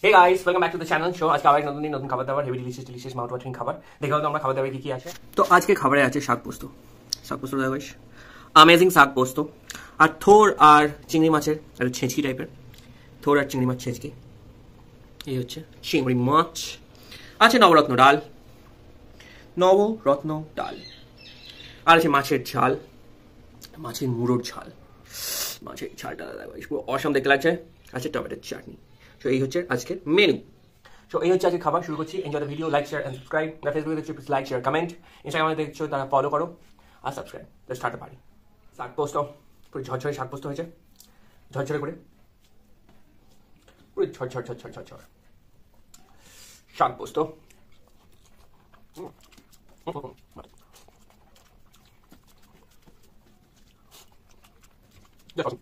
Hey guys, welcome back to the channel show. আজকে আবার এক নতুন খাবার দাবার, হেভি ডিলিশিয়াস মাউথ ওয়াটারিং খাবার। দেখা হতো আমরা খাবার দাবারে কি কি আছে। তো আজকে খাবারে আছে শাক পোস্ত দেখা গাইস, অ্যামেজিং শাক পোস্ত, আর থোর আর চিংড়ি মাছের একটা ছেঁচকি টাইপের, থোর আর চিংড়ি মাছ ছেঁচকি। এই হচ্ছে চিংড়ি মাছ। আছে নবরত্ন ডাল, আর আছে মাছের ঝাল, মাছের মুড়োর ঝাল। মাছের ঝালটা পুরো অসম দেখতে লাগছে। আছে টমেটোর চাটনি। তো এই হচ্ছে আজকের মেনু। তো এই হচ্ছে আজকে খাবার। শুরু করছি। Enjoy the video, like share and subscribe. ফেসবুকে দেখছো প্লিজ লাইক শেয়ার কমেন্ট, ইনস্টাগ্রামে দেখছো তারা ফলো করো আর subscribe. Let's start the party. শাক পোস্ত পুরো ঝরঝরে শাক পোস্ত হয়েছে, ঝরঝরে করে পুরো ঝরঝর শাক পোস্ত। দেখো